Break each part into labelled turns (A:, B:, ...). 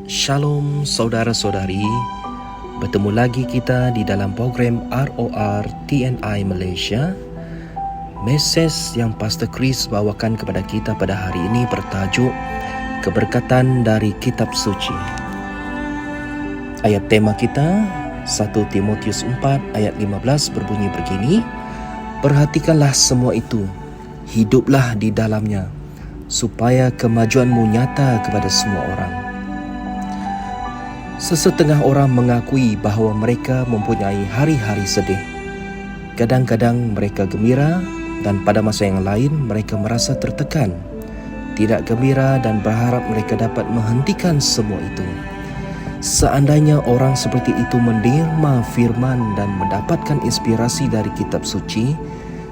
A: Shalom saudara-saudari, bertemu lagi kita di dalam program ROR TNI Malaysia. Mesej yang Pastor Chris bawakan kepada kita pada hari ini bertajuk Keberkatan dari Kitab Suci. Ayat tema kita 1 Timotius 4 ayat 15 berbunyi begini: Perhatikanlah semua itu, hiduplah di dalamnya, supaya kemajuanmu nyata kepada semua orang. Sesetengah orang mengakui bahawa mereka mempunyai hari-hari sedih. Kadang-kadang mereka gembira dan pada masa yang lain mereka merasa tertekan, tidak gembira dan berharap mereka dapat menghentikan semua itu. Seandainya orang seperti itu menderma firman dan mendapatkan inspirasi dari kitab suci,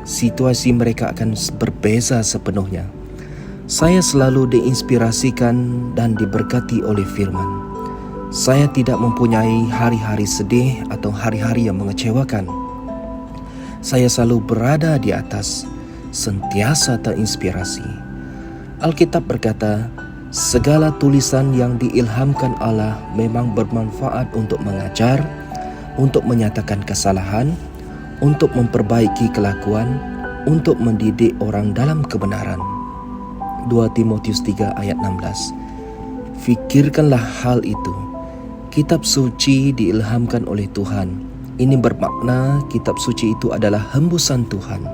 A: situasi mereka akan berbeza sepenuhnya. Saya selalu diinspirasikan dan diberkati oleh firman. Saya tidak mempunyai hari-hari sedih atau hari-hari yang mengecewakan. Saya selalu berada di atas, sentiasa terinspirasi. Alkitab berkata, segala tulisan yang diilhamkan Allah memang bermanfaat untuk mengajar, untuk menyatakan kesalahan, untuk memperbaiki kelakuan, untuk mendidik orang dalam kebenaran. 2 Timotius 3 ayat 16. Fikirkanlah hal itu. Kitab suci diilhamkan oleh Tuhan. Ini bermakna kitab suci itu adalah hembusan Tuhan.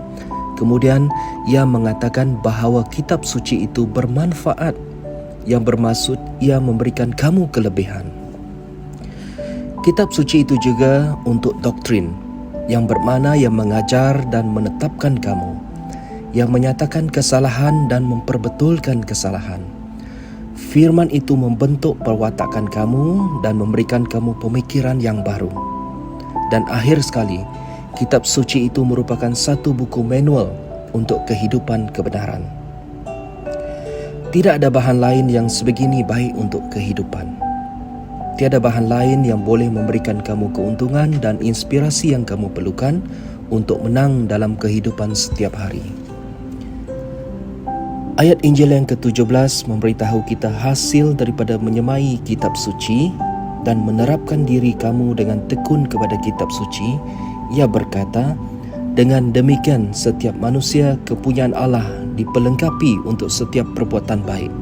A: Kemudian ia mengatakan bahawa kitab suci itu bermanfaat, yang bermaksud ia memberikan kamu kelebihan. Kitab suci itu juga untuk doktrin, yang bermakna yang mengajar dan menetapkan kamu, yang menyatakan kesalahan dan memperbetulkan kesalahan. Firman itu membentuk perwatakan kamu dan memberikan kamu pemikiran yang baru. Dan akhir sekali, kitab suci itu merupakan satu buku manual untuk kehidupan kebenaran. Tidak ada bahan lain yang sebegini baik untuk kehidupan. Tiada bahan lain yang boleh memberikan kamu keuntungan dan inspirasi yang kamu perlukan untuk menang dalam kehidupan setiap hari. Ayat Injil yang ke-17 memberitahu kita hasil daripada menyemai kitab suci dan menerapkan diri kamu dengan tekun kepada kitab suci. Ia berkata, dengan demikian setiap manusia kepunyaan Allah dipelengkapi untuk setiap perbuatan baik.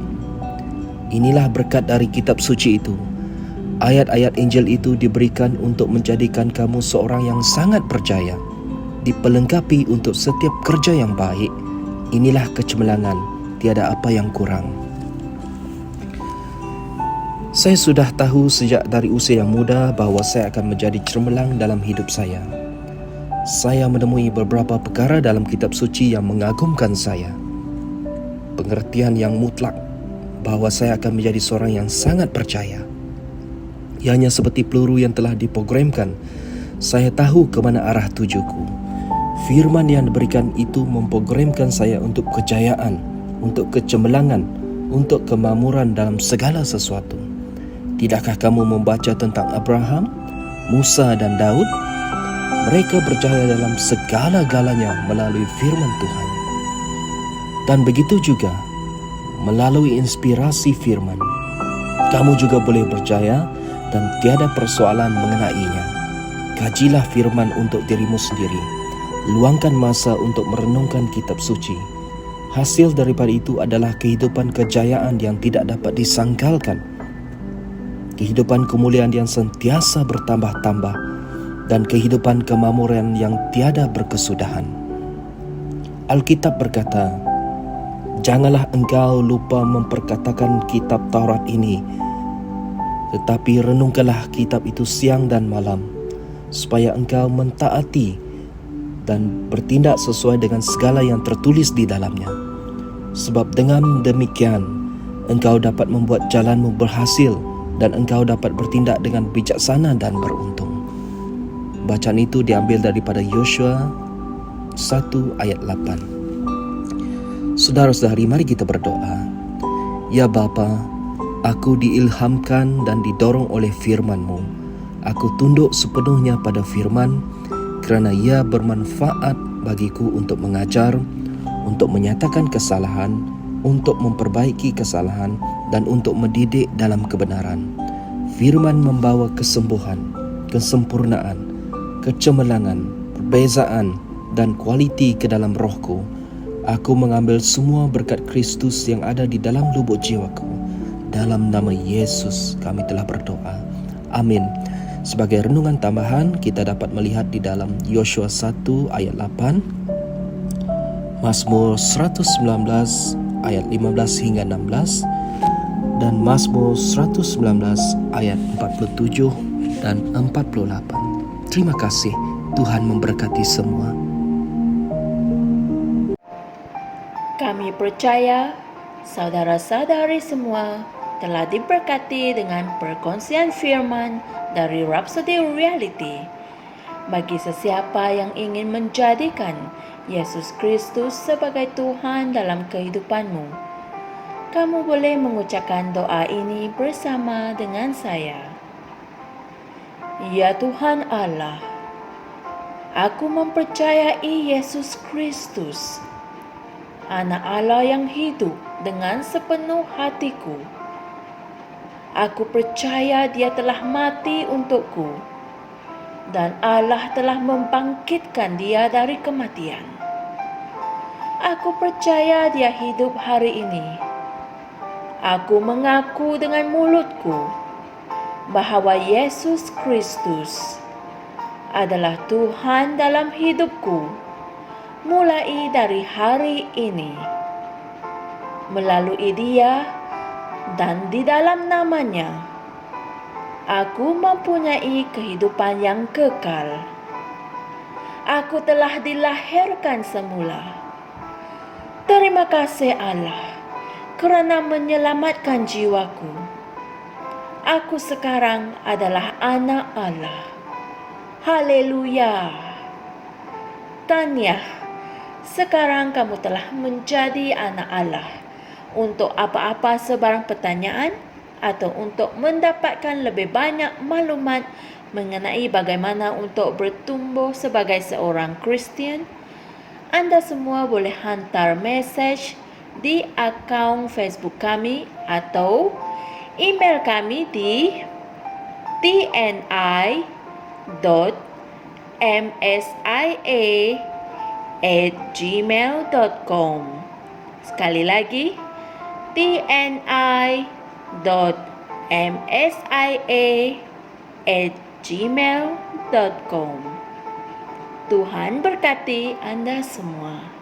A: Inilah berkat dari kitab suci itu. Ayat-ayat Injil itu diberikan untuk menjadikan kamu seorang yang sangat percaya, dipelengkapi untuk setiap kerja yang baik. Inilah kecemerlangan, tiada apa yang kurang. Saya sudah tahu sejak dari usia yang muda bahawa saya akan menjadi cemerlang dalam hidup saya. Saya menemui beberapa perkara dalam kitab suci yang mengagumkan saya. Pengertian yang mutlak bahawa saya akan menjadi seorang yang sangat percaya. Ianya seperti peluru yang telah diprogramkan. Saya tahu ke mana arah tujuku. Firman yang diberikan itu memprogramkan saya untuk kejayaan, untuk kecemerlangan, untuk kemakmuran dalam segala sesuatu. Tidakkah kamu membaca tentang Abraham, Musa dan Daud? Mereka berjaya dalam segala-galanya melalui firman Tuhan. Dan begitu juga melalui inspirasi firman, kamu juga boleh berjaya dan tiada persoalan mengenainya. Kajilah firman untuk dirimu sendiri. Luangkan masa untuk merenungkan kitab suci. Hasil daripada itu adalah kehidupan kejayaan yang tidak dapat disangkalkan. Kehidupan kemuliaan yang sentiasa bertambah-tambah dan kehidupan kemakmuran yang tiada berkesudahan. Alkitab berkata, janganlah engkau lupa memperkatakan kitab Taurat ini, tetapi renungkanlah kitab itu siang dan malam, supaya engkau mentaati dan bertindak sesuai dengan segala yang tertulis di dalamnya. Sebab dengan demikian, engkau dapat membuat jalanmu berhasil dan engkau dapat bertindak dengan bijaksana dan beruntung. Bacaan itu diambil daripada Yosua 1 ayat 8. Saudara-saudari, mari kita berdoa. Ya Bapa, aku diilhamkan dan didorong oleh firman-Mu. Aku tunduk sepenuhnya pada firman kerana ia bermanfaat bagiku untuk mengajar, untuk menyatakan kesalahan, untuk memperbaiki kesalahan dan untuk mendidik dalam kebenaran. Firman membawa kesembuhan, kesempurnaan, kecemerlangan, perbezaan dan kualiti ke dalam rohku. Aku mengambil semua berkat Kristus yang ada di dalam lubuk jiwaku. Dalam nama Yesus kami telah berdoa. Amin. Sebagai renungan tambahan, kita dapat melihat di dalam Yosua 1 ayat 8, Mazmur 119 ayat 15 hingga 16, dan Mazmur 119 ayat 47 dan 48. Terima kasih, Tuhan memberkati semua.
B: Kami percaya saudara-saudari semua telah diberkati dengan perkongsian firman dari Rhapsody Reality. Bagi sesiapa yang ingin menjadikan Yesus Kristus sebagai Tuhan dalam kehidupanmu, kamu boleh mengucapkan doa ini bersama dengan saya. Ya Tuhan Allah, aku mempercayai Yesus Kristus, Anak Allah yang hidup dengan sepenuh hatiku. Aku percaya Dia telah mati untukku dan Allah telah membangkitkan Dia dari kematian. Aku percaya Dia hidup hari ini. Aku mengaku dengan mulutku bahwa Yesus Kristus adalah Tuhan dalam hidupku mulai dari hari ini. Melalui Dia dan di dalam nama-Nya, aku mempunyai kehidupan yang kekal. Aku telah dilahirkan semula. Terima kasih Allah kerana menyelamatkan jiwaku. Aku sekarang adalah anak Allah. Haleluya. Tahniah, sekarang kamu telah menjadi anak Allah. Untuk apa-apa sebarang pertanyaan atau untuk mendapatkan lebih banyak maklumat mengenai bagaimana untuk bertumbuh sebagai seorang Kristian, anda semua boleh hantar mesej di akaun Facebook kami atau email kami di tni.msia@gmail.com. Sekali lagi, tni.msia@gmail.com. Tuhan berkati Anda semua.